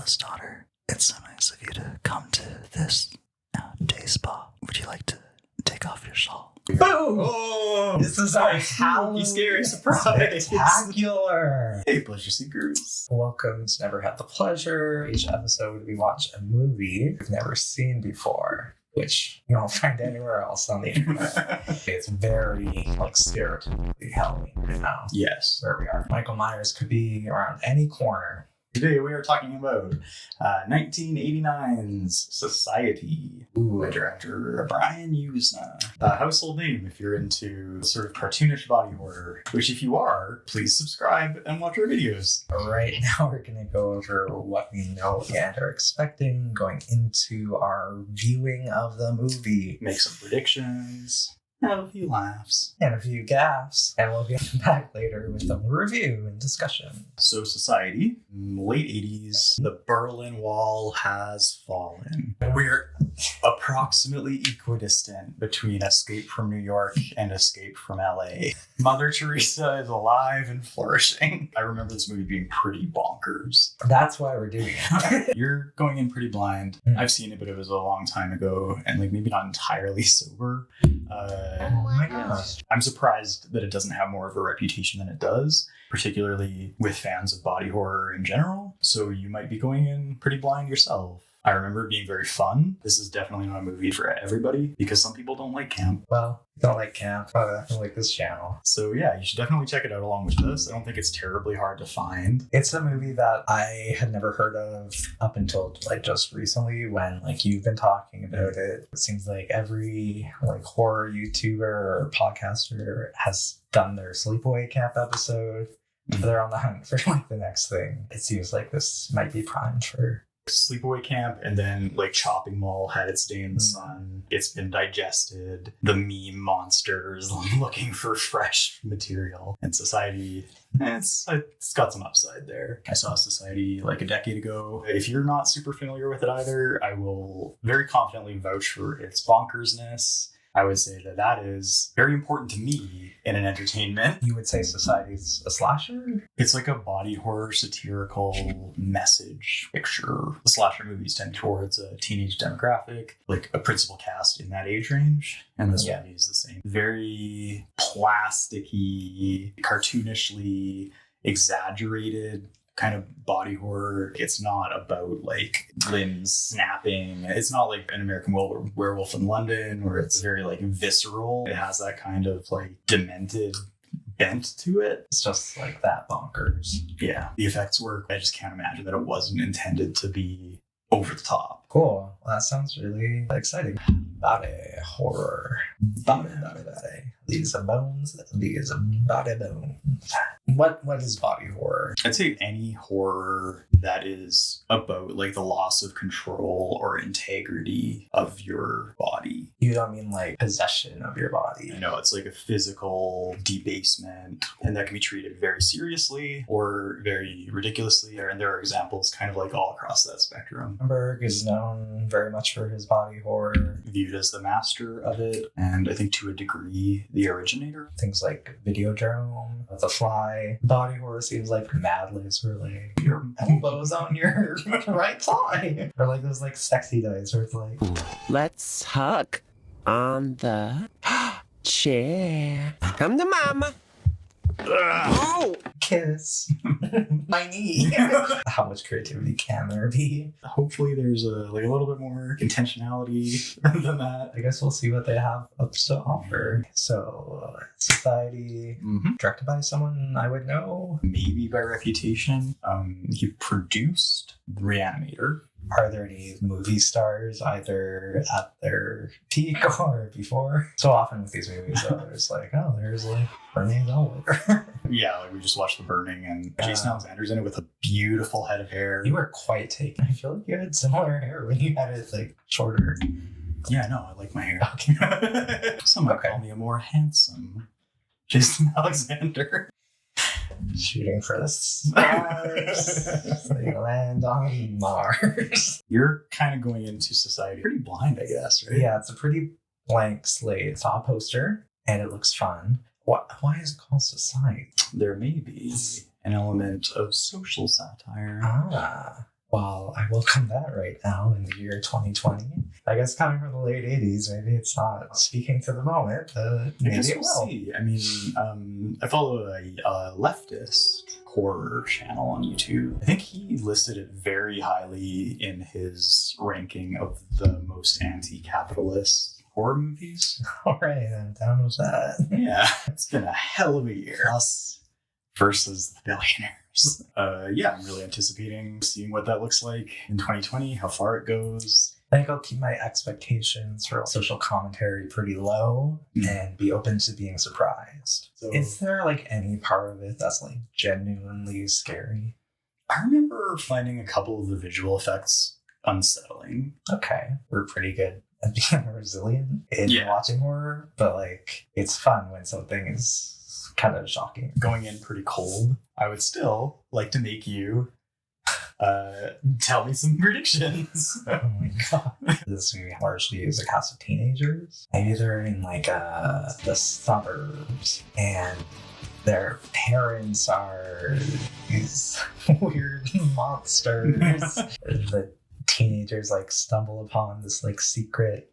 eldest daughter, it's so nice of you to come to this day spa. Would you like to take off your shawl? Boom! Oh, this is our Halloween scary surprise. Spectacular. Hey, pleasure seekers. Welcome to Never Had the Pleasure. Each episode we watch a movie we've never seen before, which you won't find anywhere else on the internet. It's very stereotypically Halloween right now. Yes. Where we are. Michael Myers could be around any corner. Today we are talking about 1989's Society by director Brian Yuzna. A household name if you're into sort of cartoonish body horror, which if you are, please subscribe and watch our videos. Right now we're going to go over what we know and are expecting going into our viewing of the movie. Make some predictions. Have a few laughs. And a few gaffes. And we'll be back later with a review and discussion. So Society, late 80s, the Berlin Wall has fallen. We're approximately equidistant between Escape from New York and Escape from LA. Mother Teresa is alive and flourishing. I remember this movie being pretty bonkers. That's why we're doing it. You're going in pretty blind. I've seen it, but it was a long time ago and maybe not entirely sober. Oh my gosh. I'm surprised that it doesn't have more of a reputation than it does, particularly with fans of body horror in general. So you might be going in pretty blind yourself. I remember it being very fun. This is definitely not a movie for everybody because some people don't like camp. Well, don't like camp, but I don't like this channel. So yeah, you should definitely check it out along with this. I don't think it's terribly hard to find. It's a movie that I had never heard of up until just recently when you've been talking about it. It seems like every horror YouTuber or podcaster has done their sleepaway camp episode. They're on the hunt for the next thing. It seems like this might be primed for Sleepaway Camp, and then Chopping Mall had its day in the sun. It's been digested. The meme monsters looking for fresh material. And Society, it's got some upside there. I saw Society a decade ago. If you're not super familiar with it either, I will very confidently vouch for its bonkersness. I would say that is very important to me in an entertainment. You would say Society's a slasher? It's like a body horror satirical message picture. The slasher movies tend towards a teenage demographic, a principal cast in that age range. And this movie is the same. Very plasticky, cartoonishly exaggerated kind of body horror. It's not about limbs snapping. It's not like an American Werewolf in London where it's very visceral. It has that kind of demented bent to it. It's just that bonkers. Yeah, the effects work. I just can't imagine that it wasn't intended to be over the top. Cool. Well, that sounds really exciting. Body horror. Body. These are bones. These are body bones. What is body horror? I'd say any horror that is about the loss of control or integrity of your body. You don't mean possession of your body? No, it's a physical debasement, and that can be treated very seriously or very ridiculously. And there are examples kind of all across that spectrum. Berg is known very much for his body horror. Viewed as the master of it, and I think to a degree the originator. Things like Videodrome, The Fly. Body horror seems Mad Libs where your elbows on your right thigh. Or those sexy dice where it's let's hug on the chair. Come to mama. Oh! Kiss my knee. How much creativity can there be? Hopefully there's a little bit more intentionality than that. I guess we'll see what they have up to offer. So Society, directed by someone I would know, maybe by reputation. He produced Reanimator. Are there any movie stars either at their peak or before? So often with these movies, there's there's Renee Zellweger. Yeah, we just watched The Burning, and Jason Alexander's in it with a beautiful head of hair. You were quite taken. I feel like you had similar hair when you had it shorter. Yeah, no, I like my hair. Okay. Some might call me a more handsome Jason Alexander. Shooting for the stars. They land on Mars. You're kind of going into Society pretty blind, I guess, right? Yeah, it's a pretty blank slate. It's a poster, and it looks fun. Why is it called Society? There may be an element of social satire. While I welcome that right now in the year 2020, I guess coming from the late 80s, maybe it's not speaking to the moment, but maybe it will. See. I mean, I follow a leftist horror channel on YouTube. I think he listed it very highly in his ranking of the most anti-capitalist horror movies. All right, I'm down with that. Yeah, it's been a hell of a year. Us versus the billionaires. Yeah, I'm really anticipating seeing what that looks like in 2020, how far it goes. I think I'll keep my expectations for social commentary pretty low and be open to being surprised. So, is there like any part of it that's like genuinely scary? I remember finding a couple of the visual effects unsettling. Okay, we're pretty good at being resilient in watching horror, but like it's fun when something is kind of shocking. Going in pretty cold, I would still like to make you tell me some predictions. Oh my god. This movie largely is a cast of teenagers. Maybe they're in like the suburbs and their parents are these weird monsters. The teenagers like stumble upon this like secret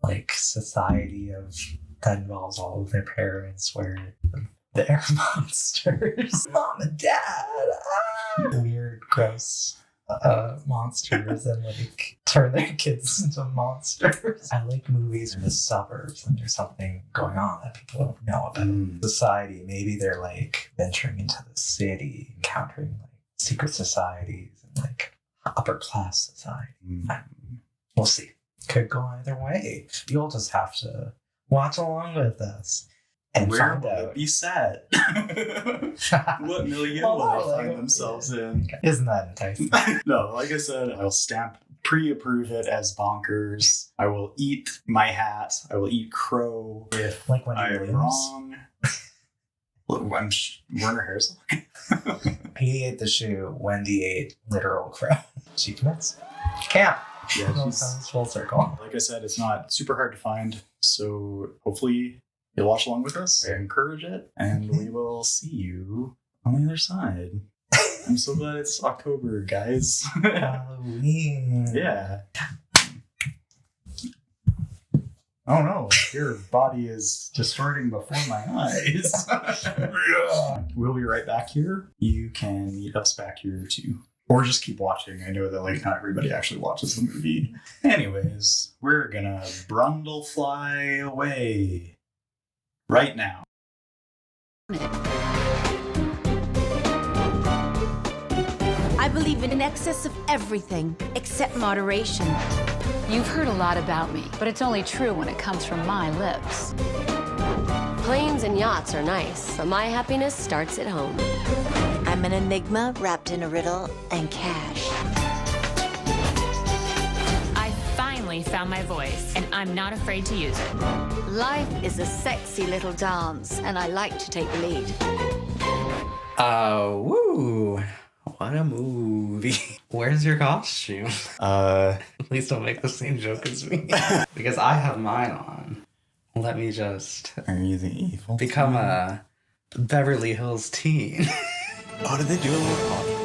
like society of that involves all of their parents where they're monsters. Mom and dad, weird, gross monsters, and like turn their kids into monsters. I like movies in the suburbs and there's something going on that people don't know about. Society, maybe they're like venturing into the city, encountering like secret societies and like upper class society. We'll see. Could go either way. You'll just have to watch along with us. And where find will out. it be set? What milieu will they find themselves in? Isn't that enticing? No, like I said, I'll pre-approve it as bonkers. I will eat my hat. I will eat crow if like Wendy I'm Williams. wrong. I'm Werner Herzog. He ate the shoe. Wendy ate literal crow. She commits. Camp. Yeah, Comes full circle. Like I said, it's not super hard to find. So hopefully you'll watch along with us. I encourage it. And we will see you on the other side. I'm so glad it's October, guys. Halloween. Yeah. Oh no, your body is distorting before my eyes. We'll be right back here. You can meet us back here too. Or just keep watching. I know that like not everybody actually watches the movie. Anyways, we're gonna brundle fly away right now. I believe in excess of everything except moderation. You've heard a lot about me, but it's only true when it comes from my lips. Planes and yachts are nice, but my happiness starts at home. I'm an enigma wrapped in a riddle and cash. I finally found my voice, and I'm not afraid to use it. Life is a sexy little dance, and I like to take the lead. Woo! What a movie. Where's your costume? Please don't make the same joke as me. Because I have mine on. Let me just... Are you the evil? Become a Beverly Hills teen. Oh, did they do a little podcast?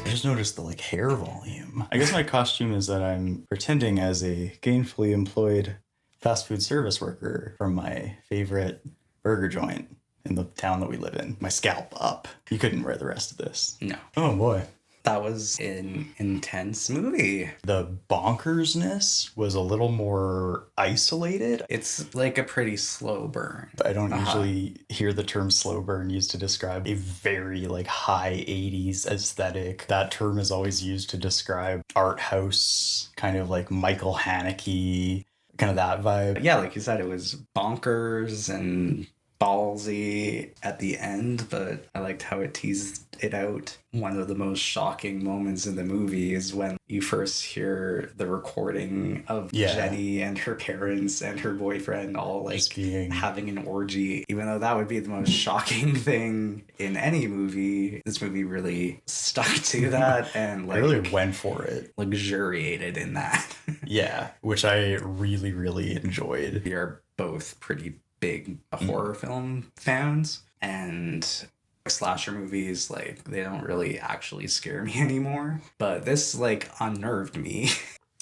I just noticed the like hair volume. I guess my costume is that I'm pretending as a gainfully employed fast food service worker from my favorite burger joint in the town that we live in. My scalp up. You couldn't wear the rest of this. No. Oh boy. That was an intense movie. The bonkersness was a little more isolated. It's like a pretty slow burn. I don't usually hear the term slow burn used to describe a very like high 80s aesthetic. That term is always used to describe art house, kind of like Michael Haneke, kind of that vibe. Yeah, like you said, it was bonkers and ballsy at the end, but I liked how it teased it out. One of the most shocking moments in the movie is when you first hear the recording of Jenny and her parents and her boyfriend all like having an orgy. Even though that would be the most shocking thing in any movie, this movie really stuck to that and like I really went for it. Luxuriated in that. Yeah, which I really, really enjoyed. We are both pretty big horror film fans, and slasher movies, like, they don't really actually scare me anymore. But this, like, unnerved me.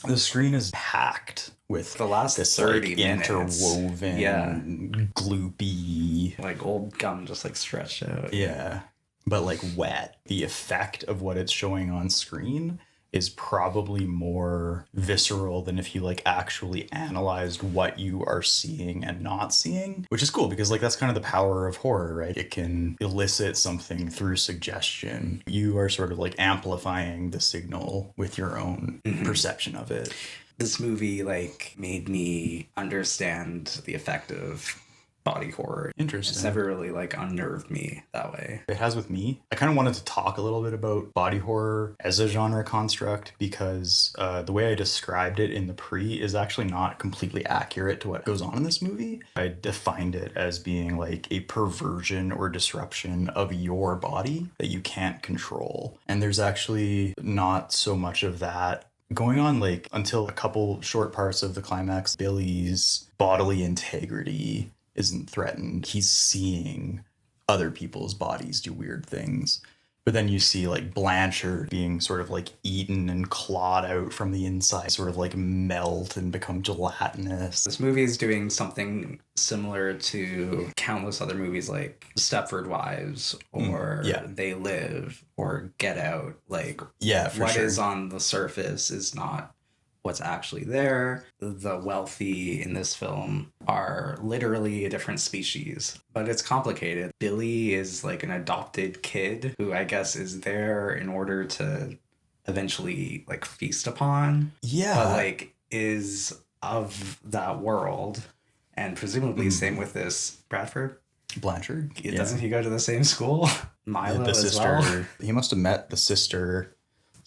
The screen is packed with the last this 30 like minutes. Interwoven, gloopy, like old gum just like stretched out. Yeah, but like wet. The effect of what it's showing on screen is probably more visceral than if you like actually analyzed what you are seeing and not seeing, which is cool because like that's kind of the power of horror, right? It can elicit something through suggestion. You are sort of like amplifying the signal with your own perception of it. This movie like made me understand the effect of body horror. Interesting. It's never really like unnerved me that way. It has with me. I kind of wanted to talk a little bit about body horror as a genre construct because the way I described it in the pre is actually not completely accurate to what goes on in this movie. I defined it as being like a perversion or disruption of your body that you can't control. And there's actually not so much of that going on, like until a couple short parts of the climax. Billy's bodily integrity isn't threatened. He's seeing other people's bodies do weird things. But then you see like Blanchard being sort of like eaten and clawed out from the inside, sort of like melt and become gelatinous. This movie is doing something similar to countless other movies like Stepford Wives or They Live or Get Out. Like what is on the surface is not what's actually there. The wealthy in this film are literally a different species, but it's complicated. Billy is like an adopted kid who I guess is there in order to eventually like feast upon. Yeah. But like is of that world. And presumably same with this Blanchard. Doesn't he go to the same school? Milo the as sister. well? He must have met the sister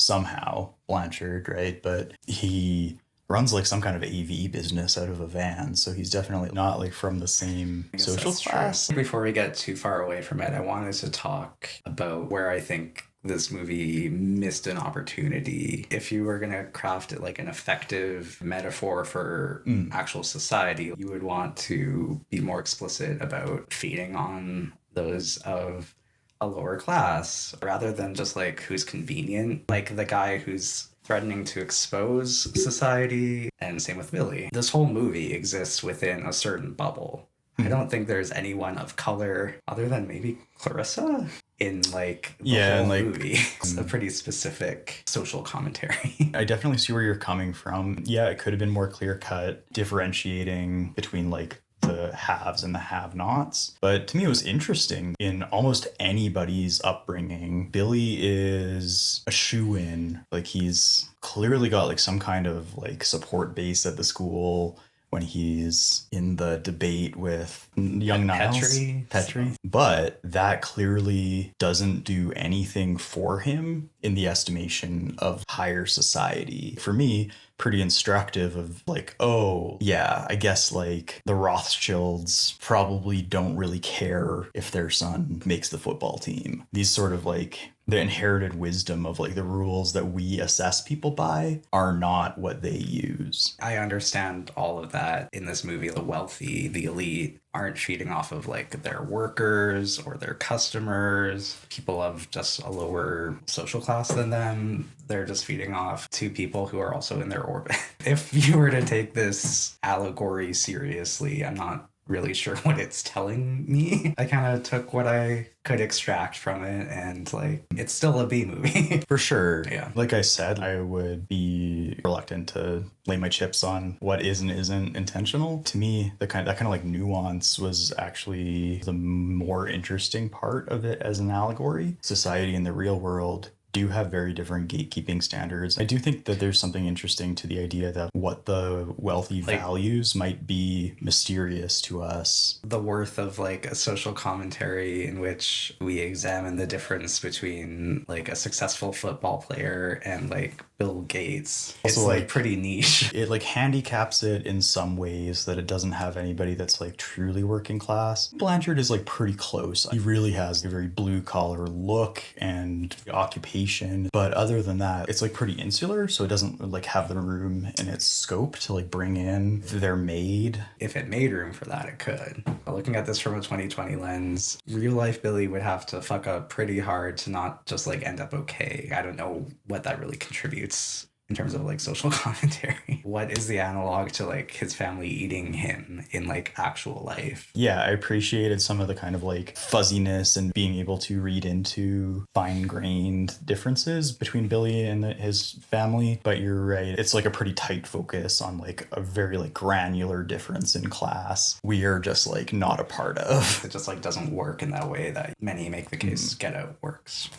somehow, Blanchard, right? But he runs like some kind of AV business out of a van, so he's definitely not like from the same social class. True. Before we get too far away from it, I wanted to talk about where I think this movie missed an opportunity. If you were going to craft it like an effective metaphor for actual society, you would want to be more explicit about feeding on those of a lower class rather than just like who's convenient, like the guy who's threatening to expose society, and same with Billy. This whole movie exists within a certain bubble. I don't think there's anyone of color other than maybe Clarissa in like the whole movie. It's a pretty specific social commentary. I definitely see where you're coming from. Yeah, it could have been more clear cut, differentiating between like the haves and the have-nots. But to me, it was interesting. In almost anybody's upbringing, Billy is a shoe-in. Like, he's clearly got like some kind of like support base at the school when he's in the debate with young Niles. Petrie. But that clearly doesn't do anything for him in the estimation of higher society. For me, pretty instructive of like, oh yeah, I guess like the Rothschilds probably don't really care if their son makes the football team. These sort of like the inherited wisdom of like the rules that we assess people by are not what they use. I understand all of that in this movie. The wealthy, the elite aren't feeding off of like their workers or their customers, people of just a lower social class than them. They're just feeding off to people who are also in their orbit. If you were to take this allegory seriously, I'm not really sure what it's telling me. I kind of took what I could extract from it, and like it's still a B movie. For sure. Yeah. Like I said, I would be reluctant to lay my chips on what is and isn't intentional. To me, that kind of like nuance was actually the more interesting part of it as an allegory. Society in the real world do have very different gatekeeping standards. I do think that there's something interesting to the idea that what the wealthy values might be mysterious to us. The worth of like a social commentary in which we examine the difference between like a successful football player and like Bill Gates. It's Also, like pretty niche. It like handicaps it in some ways that it doesn't have anybody that's like truly working class. Blanchard is like pretty close. He really has a very blue collar look and occupation location. But other than that, it's like pretty insular, so it doesn't like have the room in its scope to like bring in their maid. If it made room for that, it could. But looking at this from a 2020 lens, real life Billy would have to fuck up pretty hard to not just like end up okay. I don't know what that really contributes in terms of like social commentary. What is the analog to like his family eating him in like actual life? Yeah, I appreciated some of the kind of like fuzziness and being able to read into fine-grained differences between Billy and his family. But you're right, it's like a pretty tight focus on like a very like granular difference in class we are just like not a part of. It just like doesn't work in that way that many make the case Get Out works.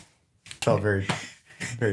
Felt very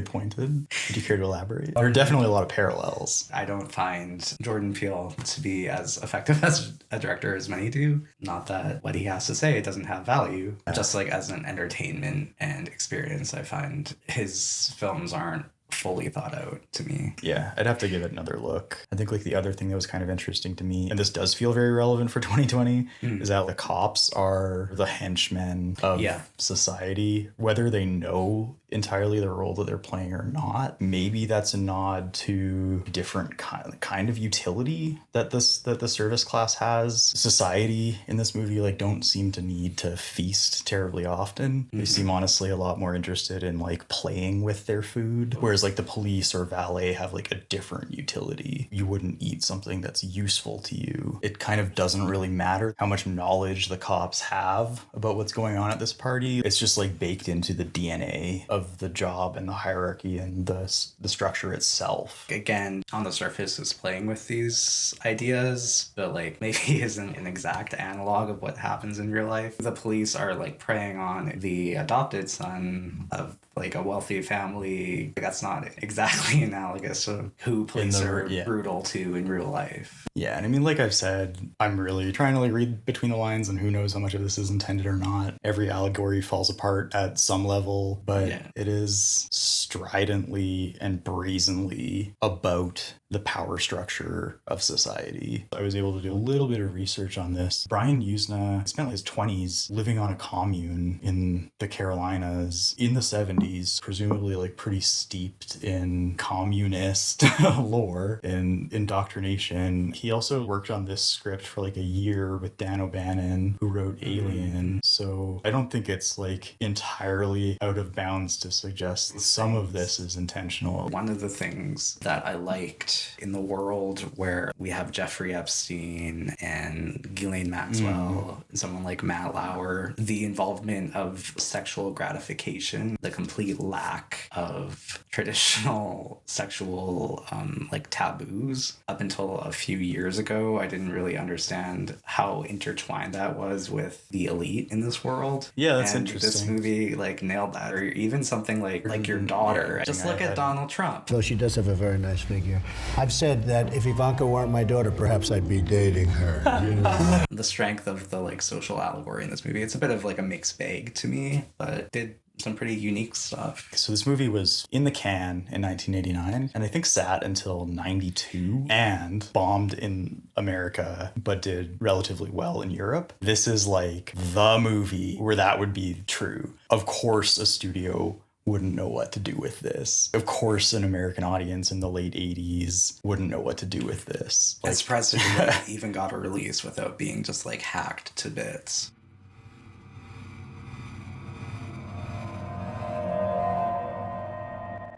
pointed. Would you care to elaborate? There are definitely a lot of parallels. I don't find Jordan Peele to be as effective as a director as many do. Not that what he has to say doesn't have value. Just like as an entertainment and experience, I find his films aren't fully thought out to me. Yeah, I'd have to give it another look. I think like the other thing that was kind of interesting to me, and this does feel very relevant for 2020, is that the cops are the henchmen of society, whether they know entirely the role that they're playing or not. Maybe that's a nod to different kind of utility that the service class has. Society in this movie like don't seem to need to feast terribly often. They seem honestly a lot more interested in like playing with their food, whereas like the police or valet have like a different utility. You wouldn't eat something that's useful to you. It kind of doesn't really matter how much knowledge the cops have about what's going on at this party. It's just like baked into the DNA of the job and the hierarchy and the structure itself. Again, on the surface is playing with these ideas, but like maybe isn't an exact analog of what happens in real life. The police are like preying on the adopted son of like a wealthy family. That's not exactly analogous to who police are brutal to in real life. Yeah, and I mean, like I've said, I'm really trying to like read between the lines, and who knows how much of this is intended or not. Every allegory falls apart at some level, but it is stridently and brazenly about the power structure of society. I was able to do a little bit of research on this. Brian Yuzna spent his 20s living on a commune in the Carolinas in the 70s, presumably like pretty steeped in communist lore and indoctrination. He also worked on this script for like a year with Dan O'Bannon, who wrote Alien. So I don't think it's like entirely out of bounds to suggest some of this is intentional. One of the things that I liked in the world where we have Jeffrey Epstein and Ghislaine Maxwell and someone like Matt Lauer, the involvement of sexual gratification, the complete lack of traditional sexual like taboos. Up until a few years ago, I didn't really understand how intertwined that was with the elite in this world. Yeah, that's and interesting. This movie like nailed that. Or even something like your daughter. Just look at Donald Trump. Though she does have a very nice figure. I've said that if Ivanka weren't my daughter, perhaps I'd be dating her. The strength of the like social allegory in this movie, it's a bit of like a mixed bag to me, but it did some pretty unique stuff. So this movie was in the can in 1989, and I think sat until 92 and bombed in America, but did relatively well in Europe. This is like the movie where that would be true. Of course, a studio wouldn't know what to do with this. Of course, an American audience in the late 80s wouldn't know what to do with this. It's surprised it even got a release without being just like hacked to bits.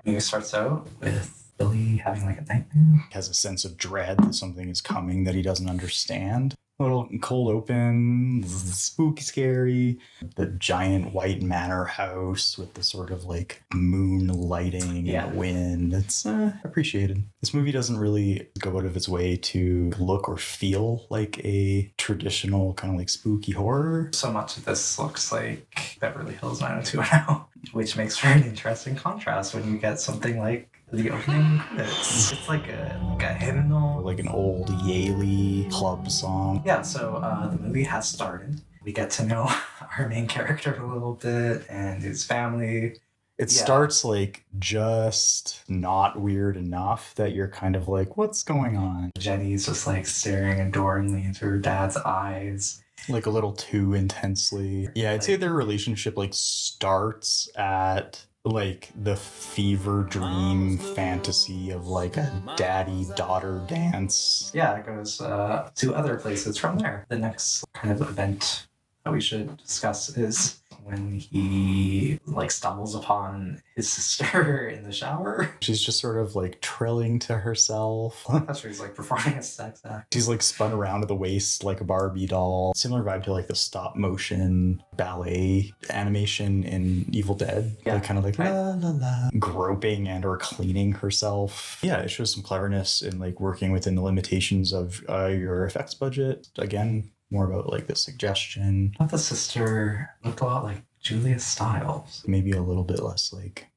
The movie starts out with Billy having like a nightmare. Has a sense of dread that something is coming that he doesn't understand. A little cold open, spooky, scary. The giant white manor house with the sort of like moon lighting and the wind. It's appreciated. This movie doesn't really go out of its way to look or feel like a traditional kind of like spooky horror. So much of this looks like Beverly Hills 90210, which makes for an interesting contrast when you get something like the opening credits. It's like a hymnal. Like an old Yaley club song. Yeah, so the movie has started. We get to know our main character a little bit and his family. It starts like just not weird enough that you're kind of like, what's going on? Jenny's just like staring adoringly into her dad's eyes. Like a little too intensely. Yeah, I'd say their relationship like starts at like the fever dream fantasy of like a daddy-daughter dance. Yeah, it goes to other places from there. The next kind of event that we should discuss is when he like stumbles upon his sister in the shower. She's just sort of like trilling to herself. That's where he's like performing a sex act. She's like spun around at the waist like a Barbie doll. Similar vibe to like the stop motion ballet animation in Evil Dead. Yeah. Like kind of like la la la, groping and or cleaning herself. Yeah, it shows some cleverness in like working within the limitations of your effects budget. Again, more about like the suggestion. I thought the sister looked a lot like Julia Stiles. Maybe a little bit less like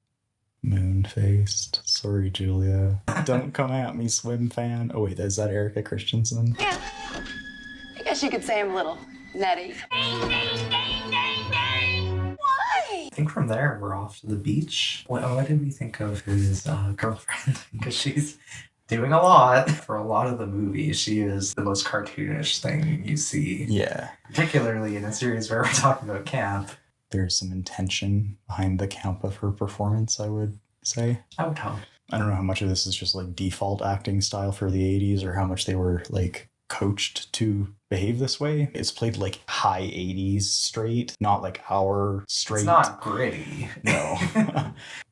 moon-faced. Sorry, Julia. Don't come at me, swim fan. Oh wait, is that Erica Christensen? Yeah. I guess you could say I'm a little nutty. Why? I think from there we're off to the beach. What did we think of his girlfriend? Because she's doing a lot. For a lot of the movie, she is the most cartoonish thing you see. Yeah. Particularly in a series where we're talking about camp. There's some intention behind the camp of her performance, I would say. I would hope. I don't know how much of this is just like default acting style for the 80s or how much they were like coached to behave this way. It's played like high 80s straight, not like our straight. It's not gritty. No.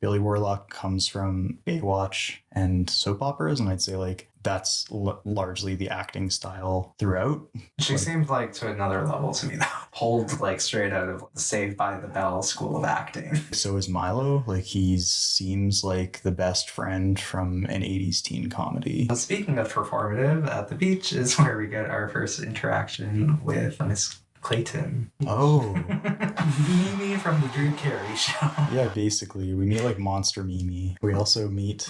Billy Warlock comes from Baywatch and soap operas, and I'd say like that's largely the acting style throughout. She seemed like to another level to me though. Pulled like straight out of the Saved by the Bell school of acting. So is Milo. Like he seems like the best friend from an 80s teen comedy. Speaking of performative, at the beach is where we get our first interaction with Miss Clayton. Oh. Mimi from the Drew Carey Show. Yeah, basically. We meet like Monster Mimi. We also meet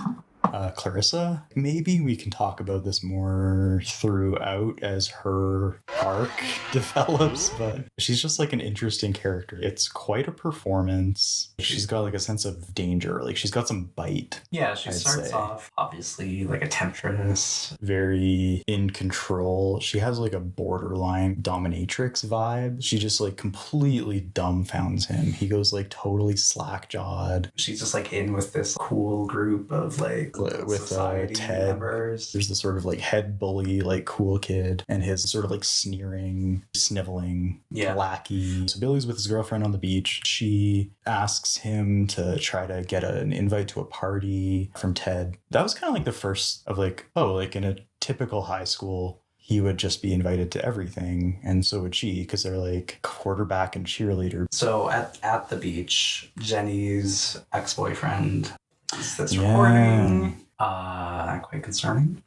Clarissa. Maybe we can talk about this more throughout as her arc develops, but she's just like an interesting character. It's quite a performance. She's got like a sense of danger. Like she's got some bite. Yeah, she starts off obviously like a temptress. Very in control. She has like a borderline dominatrix vibe. She just like completely dumbfounds him. He goes like totally slack-jawed. She's just like in with this cool group of like with Ted members. There's the sort of like head bully, like cool kid, and his sort of like sneering, sniveling lackey. So Billy's with his girlfriend on the beach. She asks him to try to get an invite to a party from Ted. That was kind of like the first of like, oh, like in a typical high school, he would just be invited to everything, and so would she, because they're like quarterback and cheerleader. So at the beach, Jenny's ex-boyfriend is this recording. Quite concerning.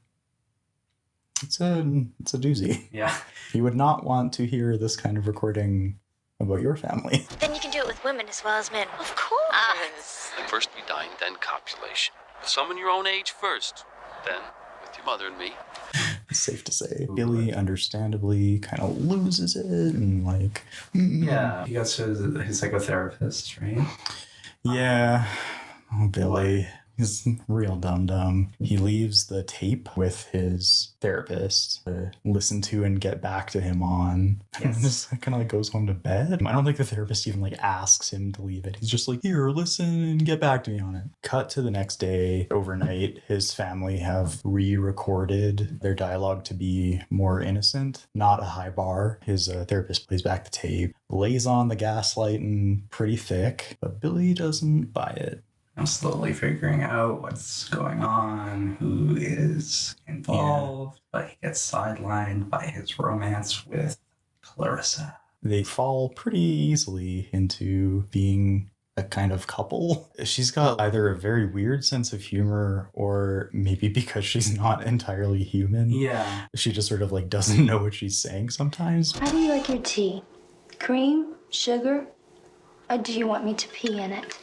It's a doozy. Yeah. You would not want to hear this kind of recording about your family. Then you can do it with women as well as men. Of course. First we dine, then copulation. With someone your own age first. Then with your mother and me. It's safe to say. Billy, understandably, kind of loses it and like... Yeah. He goes to his psychotherapist, right? Yeah. Oh, Billy. He's real dumb. He leaves the tape with his therapist to listen to and get back to him on. And just kind of like goes home to bed. I don't think the therapist even like asks him to leave it. He's just like, here, listen and get back to me on it. Cut to the next day. Overnight, his family have re-recorded their dialogue to be more innocent. Not a high bar. His therapist plays back the tape, lays on the gaslighting pretty thick, but Billy doesn't buy it. I'm slowly figuring out what's going on, who is involved, but he gets sidelined by his romance with Clarissa. They fall pretty easily into being a kind of couple. She's got either a very weird sense of humor or maybe because she's not entirely human. Yeah. She just sort of like doesn't know what she's saying sometimes. How do you like your tea? Cream? Sugar? Or do you want me to pee in it?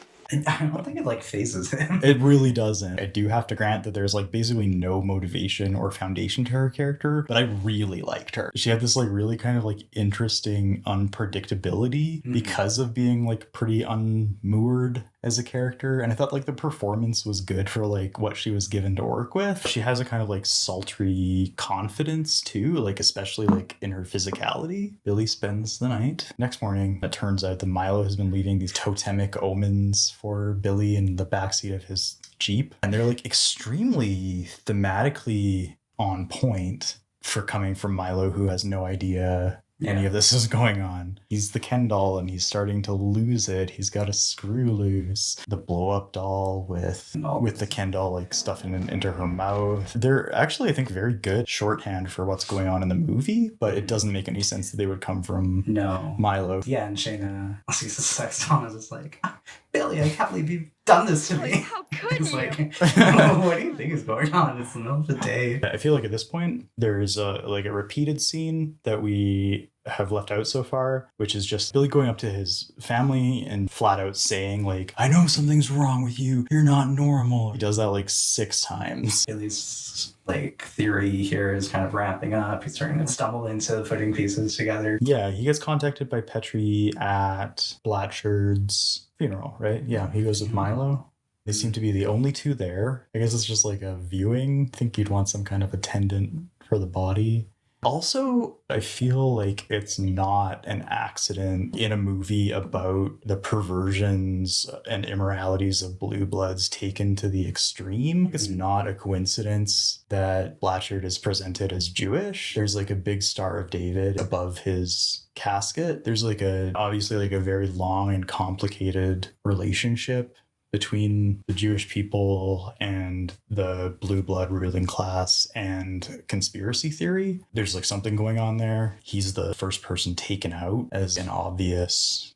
I don't think it like phases him. It really doesn't. I do have to grant that there's like basically no motivation or foundation to her character, but I really liked her. She had this like really kind of like interesting unpredictability because of being like pretty unmoored as a character, and I thought like the performance was good for like what she was given to work with. She has a kind of like sultry confidence too, like especially like in her physicality. Billy spends the night. Next morning, it turns out that Milo has been leaving these totemic omens for Billy in the backseat of his Jeep, and they're like extremely thematically on point for coming from Milo, who has no idea any of this is going on. He's the Ken doll and he's starting to lose it. He's got a screw loose. The blow up doll with the Ken doll like stuffing it into her mouth. They're actually, I think, very good shorthand for what's going on in the movie, but it doesn't make any sense that they would come from Milo. Yeah, and Shayna sees the sex doll and is just like, Billy, I can't believe you've done this to me. How could It's you? like, what do you think is going on? It's the middle of the day. I feel like at this point, there's a repeated scene that we have left out so far, which is just Billy going up to his family and flat out saying like, I know something's wrong with you. You're not normal. He does that like 6 times. Billy's like theory here is kind of ramping up. He's starting to stumble into putting pieces together. Yeah, he gets contacted by Petrie at Blatchard's funeral, right? Yeah, he goes with Milo. They seem to be the only 2 there. I guess it's just like a viewing. I think you'd want some kind of attendant for the body. Also, I feel like it's not an accident in a movie about the perversions and immoralities of blue bloods taken to the extreme. It's not a coincidence that Blatchard is presented as Jewish. There's like a big Star of David above his casket. There's like obviously like a very long and complicated relationship between the Jewish people and the blue blood ruling class and conspiracy theory. There's like something going on there. He's the first person taken out as an obvious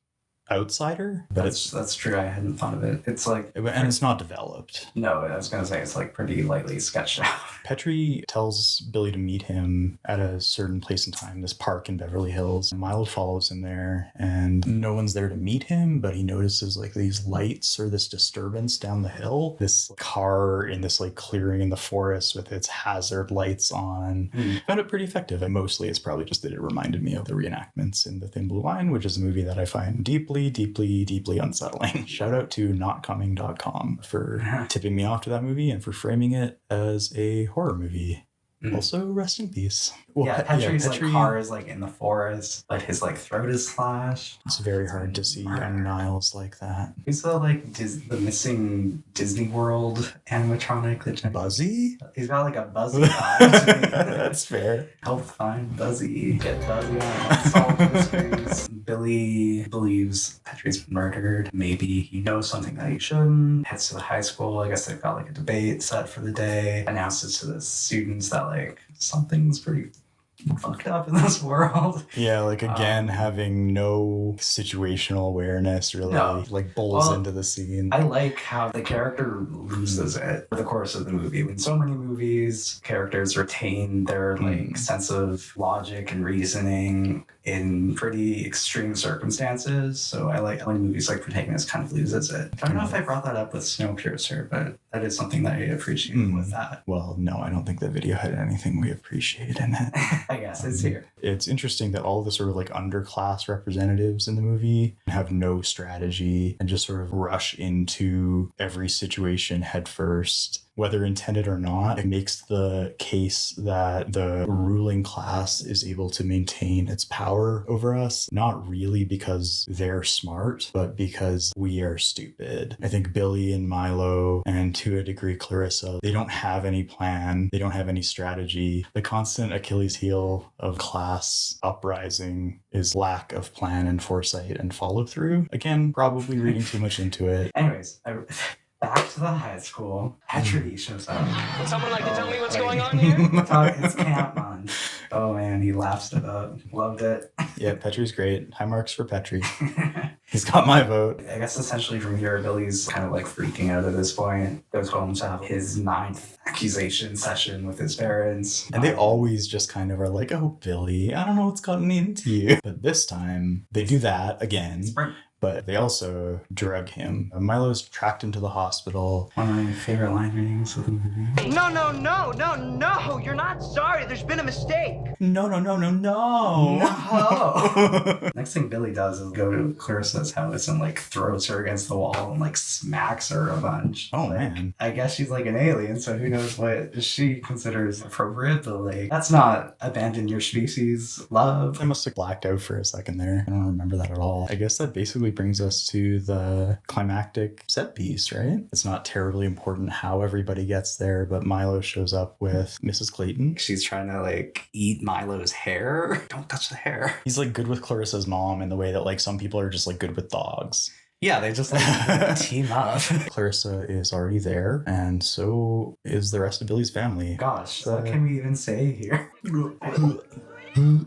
outsider. But that's true. I hadn't thought of it. It's like, and it's not developed. No, I was gonna say it's like pretty lightly sketched out. Petrie tells Billy to meet him at a certain place and time, this park in Beverly Hills. Milo follows him there, and no one's there to meet him, but he notices like these lights or this disturbance down the hill. This car in this like clearing in the forest with its hazard lights on. Found it pretty effective, and mostly it's probably just that it reminded me of the reenactments in The Thin Blue Line, which is a movie that I find deeply unsettling. Shout out to notcoming.com for tipping me off to that movie and for framing it as a horror movie. Also, rest in peace. Well, Petrie's like car is like in the forest, but his like throat is slashed. It's very hard to see young Niles like that. He's the like the missing Disney World animatronic that Buzzy? He's got like a Buzzy vibe. That's fair. Help find Buzzy. Get Buzzy on. Solve his face. Billy believes Petrie's been murdered. Maybe he knows something that he shouldn't. Heads to the high school. I guess they've got like a debate set for the day. Announces to the students that like something's pretty fucked up in this world. Yeah, like again, having no situational awareness really like bowls into the scene. I like how the character loses it over the course of the movie. In so many movies, characters retain their like sense of logic and reasoning in pretty extreme circumstances. So I like when movies like protagonist kind of loses it. I don't know if I brought that up with Snowpiercer, but that is something that I appreciate with that. Well, no, I don't think the video had anything we appreciate in it. I guess it's here. It's interesting that all the sort of like underclass representatives in the movie have no strategy and just sort of rush into every situation head first. Whether intended or not, it makes the case that the ruling class is able to maintain its power over us, not really because they're smart, but because we are stupid. I think Billy and Milo, and to a degree Clarissa, they don't have any plan. They don't have any strategy. The constant Achilles heel of class uprising is lack of plan and foresight and follow through. Again, probably reading too much into it. Anyways, back to the high school. Petrie shows up. Would someone like to tell me what's going on here? It's camp month. Oh man, he laughs it up. Loved it. Yeah, Petrie's great. High marks for Petrie. He's got my vote. I guess essentially from here, Billy's kind of like freaking out at this point. Goes home to have his 9th accusation session with his parents. And they always just kind of are like, oh, Billy, I don't know what's gotten into you. But this time, they do that again. But they also drug him. Milo's tracked into the hospital. One of my favorite line readings of the movie. No, no, no, no, no. You're not sorry. There's been a mistake. No. Next thing Billy does is go to Clarissa's house and like throws her against the wall and like smacks her a bunch. Oh, like, man. I guess she's like an alien, so who knows what she considers appropriate, but like that's not abandon your species love. I must have blacked out for a second there. I don't remember that at all. I guess that basically brings us to the climactic set piece, right? It's not terribly important how everybody gets there, but Milo shows up with Mrs. Clayton. She's trying to like eat Milo's hair. Don't touch the hair. He's like good with Clarissa's mom in the way that like some people are just like good with dogs. Yeah, they just like team up. Clarissa is already there, and so is the rest of Billy's family. Gosh, what can we even say here?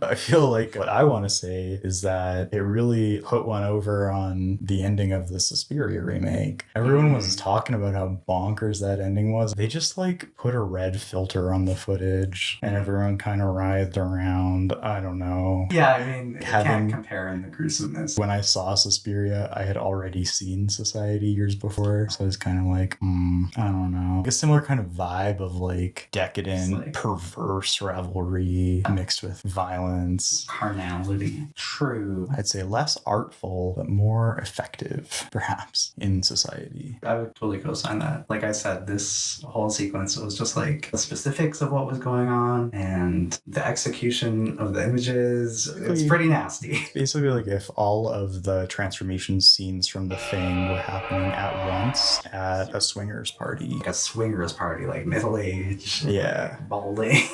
I feel like what I want to say is that it really put one over on the ending of the Suspiria remake. Everyone was talking about how bonkers that ending was. They just like put a red filter on the footage and everyone kind of writhed around. I don't know. Yeah, I mean, you can't compare in the gruesomeness. When I saw Suspiria, I had already seen Society years before. So I was kind of like, I don't know. A similar kind of vibe of like decadent, like, perverse revelry mixed with violence, carnality. True. I'd say less artful, but more effective, perhaps, in Society. I would totally co-sign that. Like I said, this whole sequence was just like the specifics of what was going on and the execution of the images. It's pretty nasty. Basically, like if all of the transformation scenes from The Thing were happening at once at a swingers party. Like a swingers party, like middle-aged. Yeah. Balding.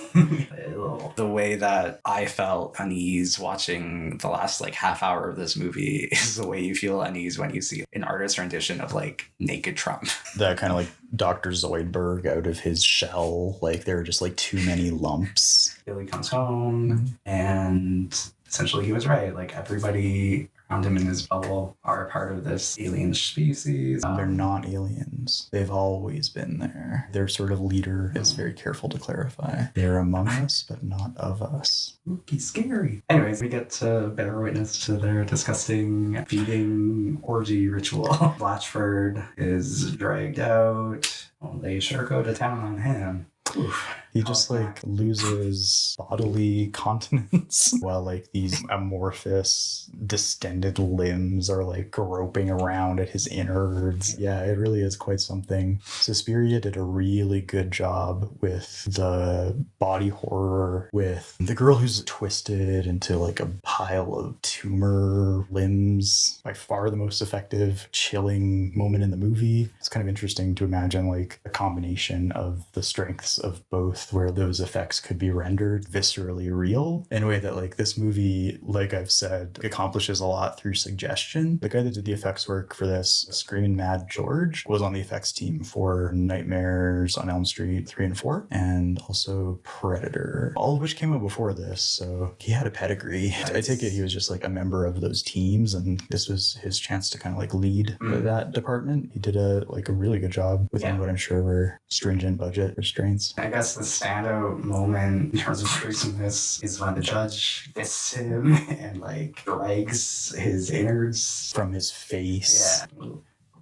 The way that I felt unease watching the last like half hour of this movie is the way you feel unease when you see an artist rendition of like naked Trump. That kind of like Dr. Zoidberg out of his shell. Like there are just like too many lumps. Billy comes home and essentially he was right. Like everybody around him in his bubble are a part of this alien species. They're not aliens. They've always been there. Their sort of leader is very careful to clarify. They're among us, but not of us. Spooky, scary. Anyways, we get to bear witness to their disgusting feeding orgy ritual. Blatchford is dragged out. Well, they sure go to town on him. Oof. He just like loses bodily continence while like these amorphous, distended limbs are like groping around at his innards. Yeah, it really is quite something. Suspiria did a really good job with the body horror, with the girl who's twisted into like a pile of tumor limbs. By far the most effective, chilling moment in the movie. It's kind of interesting to imagine like a combination of the strengths of both, where those effects could be rendered viscerally real in a way that like this movie, like I've said, accomplishes a lot through suggestion. The guy that did the effects work for this, Screamin' Mad George, was on the effects team for Nightmares on Elm Street 3 and 4 and also Predator, all of which came out before this, so he had a pedigree. I take it he was just like a member of those teams and this was his chance to kind of like lead that department. He did a really good job within what I'm sure were stringent budget restraints. I guess the standout moment in terms of gruesomeness is when the judge fists him and like drags his innards from his face. Yeah.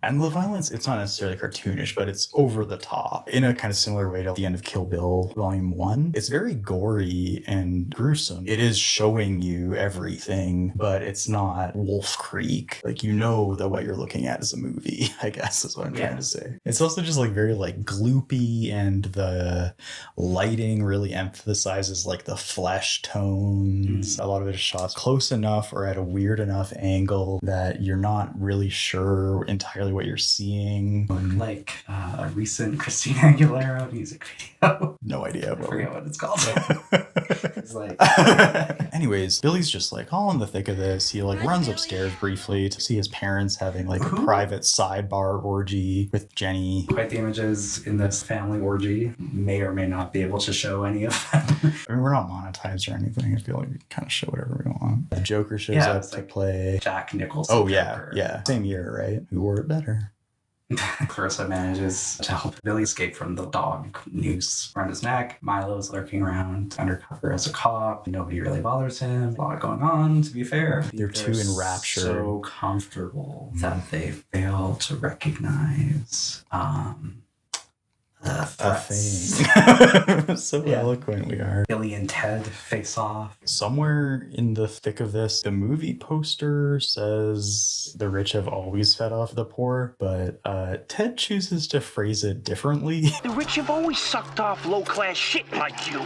And the violence, it's not necessarily cartoonish, but it's over the top in a kind of similar way to the end of Kill Bill Volume 1. It's very gory and gruesome. It is showing you everything, but it's not Wolf Creek. Like, you know that what you're looking at is a movie, I guess is what I'm trying to say. It's also just like very like gloopy, and the lighting really emphasizes like the flesh tones. A lot of it is shot close enough or at a weird enough angle that you're not really sure entirely what you're seeing. Like a recent Christina Aguilera music video. No idea. I forget what it's called. It's like... Anyways, Billy's just like all in the thick of this. He like runs upstairs briefly to see his parents having like a private sidebar orgy with Jenny. Quite the images in this family orgy. May or may not be able to show any of them. I mean, we're not monetized or anything. I feel like we can kind of show whatever we want. The Joker shows up to play Jack Nicholson. Oh yeah, Joker. Yeah. Same year, right? Who wore it better? Clarissa manages to help Billy escape from the dog noose around his neck. Milo's lurking around undercover as a cop. Nobody really bothers him. A lot going on, to be fair. They're too enraptured. So comfortable that they fail to recognize a thing. So eloquent we are. Billy and Ted face off. Somewhere in the thick of this, the movie poster says the rich have always fed off the poor, but Ted chooses to phrase it differently. The rich have always sucked off low-class shit like you.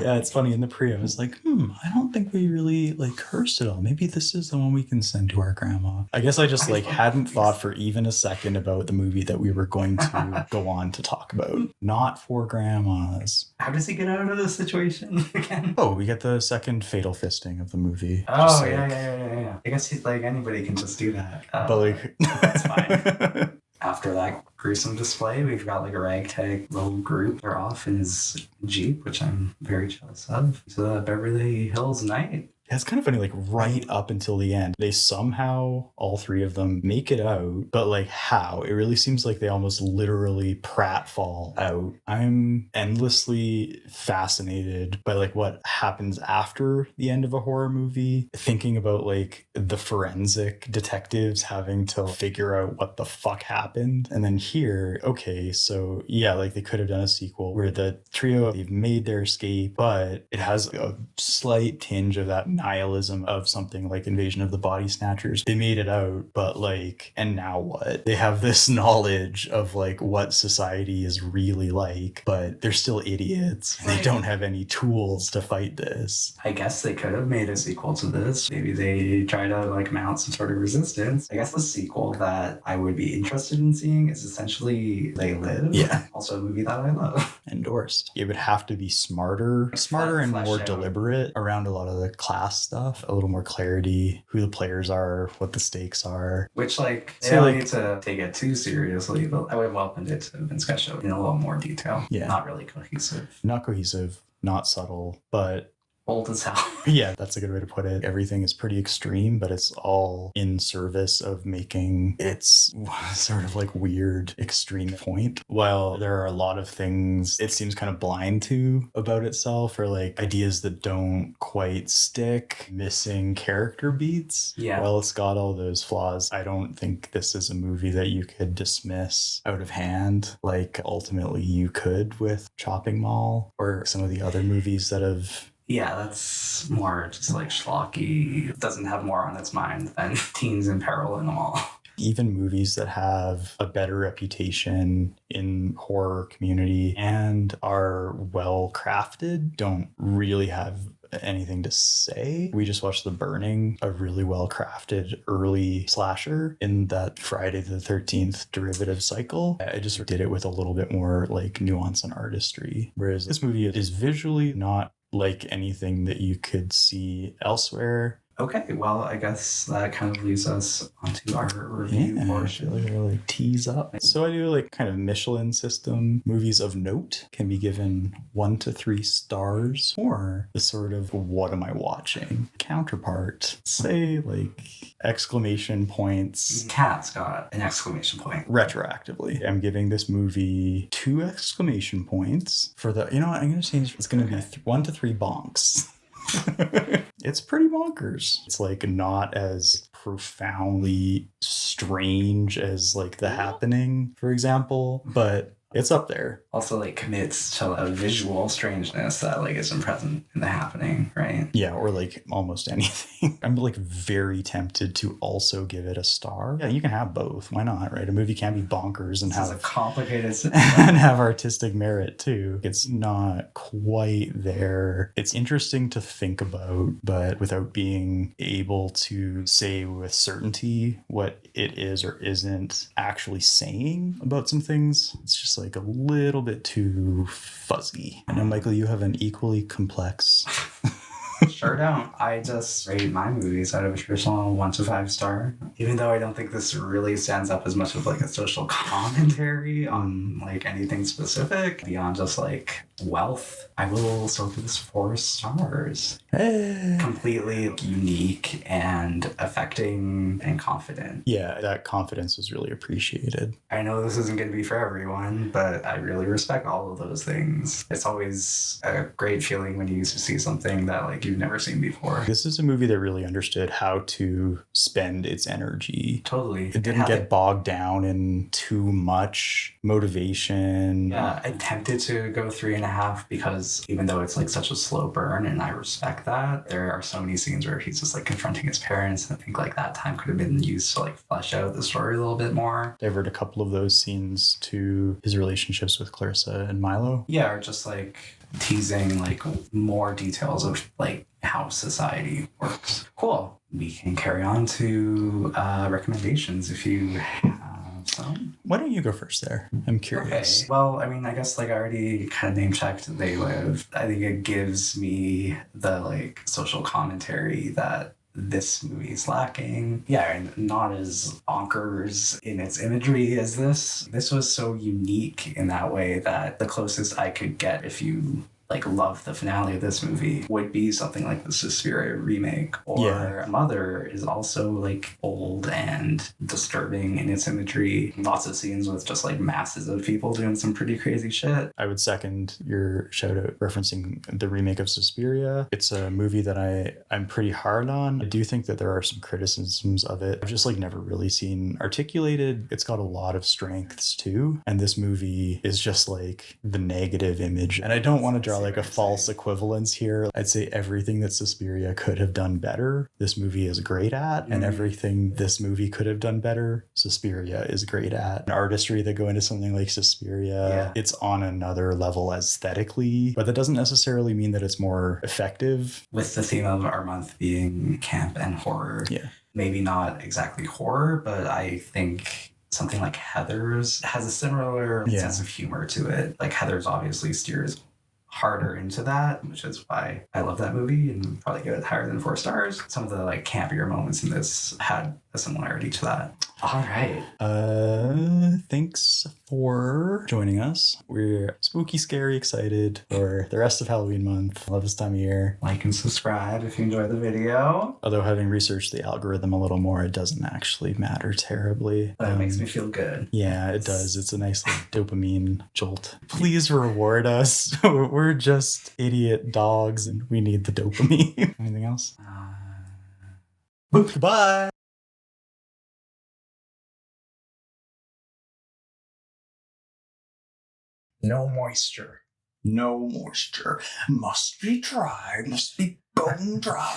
Yeah, it's funny. In the pre, I was like, I don't think we really cursed at all. Maybe this is the one we can send to our grandma. I guess I just hadn't thought for even a second about the movie that we were going to go on to talk about. Not for grandmas. How does he get out of this situation again? Oh, we get the second fatal fisting of the movie. Oh, yeah. I guess he's anybody can just do that. But that's fine. After that gruesome display, we've got a ragtag little group. They're off in his Jeep, which I'm very jealous of. It's a Beverly Hills night. Yeah, it's kind of funny, right up until the end, they somehow, all three of them, make it out, but how? It really seems like they almost literally pratfall out. I'm endlessly fascinated by what happens after the end of a horror movie, thinking about the forensic detectives having to figure out what the fuck happened. And then here, okay, so yeah, they could have done a sequel where the trio, they've made their escape, but it has a slight tinge of that nihilism of something like Invasion of the Body Snatchers. They made it out, but and now what? They have this knowledge of what society is really like, but they're still idiots. They don't have any tools to fight this. I guess they could have made a sequel to this. Maybe they try to mount some sort of resistance. I guess the sequel that I would be interested in seeing is essentially They Live. Yeah. Also a movie that I love. Endorsed. It would have to be smarter and more deliberate around a lot of the class stuff, a little more clarity, who the players are, what the stakes are. Which they don't need to take it too seriously, but I would have welcomed it to Vince Show in a little more detail. Yeah. Not really cohesive. Not cohesive, not subtle, but old as hell. Yeah, that's a good way to put it. Everything is pretty extreme, but it's all in service of making its sort of weird extreme point. While there are a lot of things it seems kind of blind to about itself, or ideas that don't quite stick, missing character beats. Yeah. While it's got all those flaws, I don't think this is a movie that you could dismiss out of hand ultimately you could with Chopping Mall or some of the other movies that have... Yeah, that's more just schlocky. It doesn't have more on its mind than Teens in Peril in the Mall. Even movies that have a better reputation in horror community and are well crafted don't really have anything to say. We just watched The Burning, a really well crafted early slasher in that Friday the 13th derivative cycle. I just did it with a little bit more nuance and artistry. Whereas this movie is visually not like anything that you could see elsewhere. Okay, well, I guess that kind of leads us onto our review portion. Really tease up. So I do kind of Michelin system. Movies of note can be given 1 to 3 stars, or the sort of what am I watching counterpart. Say exclamation points. Cat's got an exclamation point. Retroactively. I'm giving this movie 2 exclamation points for the, I'm going to change. It's going to be 1 to 3 bonks. It's pretty bonkers. It's not as profoundly strange as The Happening, for example, but it's up there. Also commits to a visual strangeness that isn't present in The Happening, right? Yeah, or almost anything. I'm very tempted to also give it a star. Yeah, you can have both. Why not, right? A movie can be bonkers and have a complicated and have artistic merit too. It's not quite there. It's interesting to think about, but without being able to say with certainty what it is or isn't actually saying about some things. It's just a little bit too fuzzy. I know, Michael, you have an equally complex sure don't. I just rate my movies out of a traditional 1 to 5 star. Even though I don't think this really stands up as much of like a social commentary on like anything specific beyond just like wealth, I will still give this 4 stars. Completely unique and affecting and confident. Yeah, that confidence was really appreciated. I know this isn't going to be for everyone, but I really respect all of those things. It's always a great feeling when you see something that like you've never seen before. This is a movie that really understood how to spend its energy. Totally. It didn't get bogged down in too much motivation. Yeah, I tempted to go 3.5 because even though it's like such a slow burn and I respect that, there are so many scenes where he's just like confronting his parents, and I think like that time could have been used to like flesh out the story a little bit more. Divert a couple of those scenes to his relationships with Clarissa and Milo. Yeah, or just like teasing like more details of like how society works. Cool. We can carry on to recommendations if you have some. Why don't you go first there? I'm curious. Okay. Well, I mean, I guess like I already kind of name checked They Live. I think it gives me the like social commentary that this movie is lacking. Yeah, and not as bonkers in its imagery as this. This was so unique in that way that the closest I could get if you like love the finale of this movie would be something like the Suspiria remake, or Mother is also like old and disturbing in its imagery. Lots of scenes with just like masses of people doing some pretty crazy shit. I would second your shout out referencing the remake of Suspiria. It's a movie that I'm pretty hard on. I do think that there are some criticisms of it I've just like never really seen articulated. It's got a lot of strengths too, and this movie is just like the negative image. And I don't want to draw like a false equivalence here. I'd say everything that Suspiria could have done better, this movie is great at, and everything this movie could have done better, Suspiria is great at. An artistry that go into something like Suspiria, it's on another level aesthetically, but that doesn't necessarily mean that it's more effective. With the theme of our month being camp and horror, maybe not exactly horror, but I think something like Heathers has a similar sense of humor to it. Like Heathers obviously steers harder into that, which is why I love that movie and probably give it higher than 4 stars. Some of the like campier moments in this had a similarity to that. All right. Thanks for joining us. We're spooky, scary, excited for the rest of Halloween month. Love this time of year. Like and subscribe if you enjoy the video. Although having researched the algorithm a little more, it doesn't actually matter terribly. But it makes me feel good. Yeah, it does. It's a nice like dopamine jolt. Please reward us. We're just idiot dogs and we need the dopamine. Anything else? Goodbye. No moisture. No moisture. Must be dry. Must be bone dry.